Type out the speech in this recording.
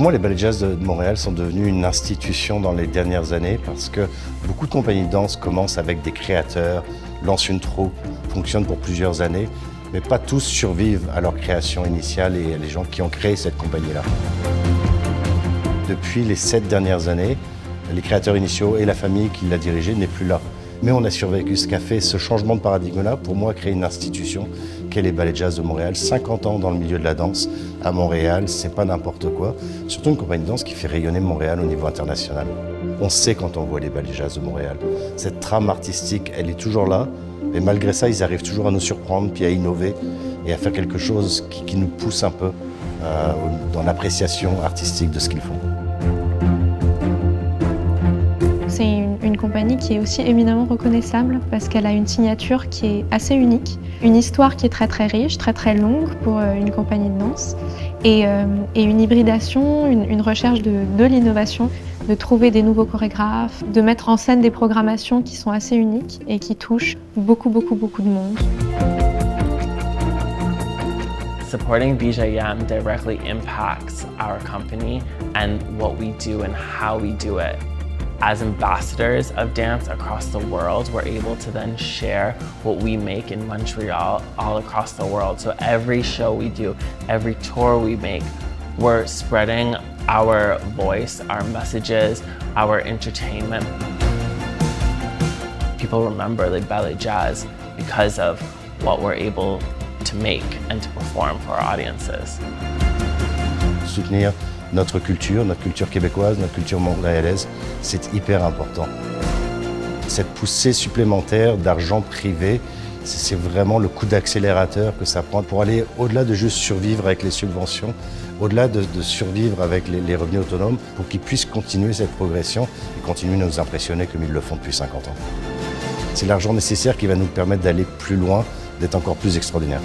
moi, les ballets jazz de Montréal sont devenus une institution dans les dernières années parce que beaucoup de compagnies de danse commencent avec des créateurs, lancent une troupe, fonctionnent pour plusieurs années, mais pas tous survivent à leur création initiale et à les gens qui ont créé cette compagnie-là. Depuis les 7 dernières années, les créateurs initiaux et la famille qui l'a dirigé n'est plus là. Mais on a survécu. Ce qu'a fait ce changement de paradigme-là, pour moi, créer une institution qu'est les ballets jazz de Montréal. 50 ans dans le milieu de la danse à Montréal, c'est pas n'importe quoi. Surtout une compagnie de danse qui fait rayonner Montréal au niveau international. On sait quand on voit les ballets jazz de Montréal. Cette trame artistique, elle est toujours là. Et malgré ça, ils arrivent toujours à nous surprendre, puis à innover et à faire quelque chose qui nous pousse un peu dans l'appréciation artistique de ce qu'ils font. C'est une compagnie qui est aussi éminemment reconnaissable parce qu'elle a une signature qui est assez unique, une histoire qui est très très riche, très très longue pour une compagnie de danse et une hybridation, une recherche de l'innovation, de trouver des nouveaux chorégraphes, de mettre en scène des programmations qui sont assez uniques et qui touchent beaucoup de monde. Supporting BJM directly impacts our company and what we do and how we do it. As ambassadors of dance across the world, we're able to then share what we make in Montreal all across the world. So every show we do, every tour we make, we're spreading our voice, our messages, our entertainment. People remember the ballet jazz because of what we're able to make and to perform for our audiences. Soutenir notre culture québécoise, notre culture montréalaise, c'est hyper important. Cette poussée supplémentaire d'argent privé, c'est vraiment le coup d'accélérateur que ça prend pour aller au-delà de juste survivre avec les subventions, au-delà de survivre avec les revenus autonomes, pour qu'ils puissent continuer cette progression et continuer de nous impressionner comme ils le font depuis 50 ans. C'est l'argent nécessaire qui va nous permettre d'aller plus loin, d'être encore plus extraordinaire.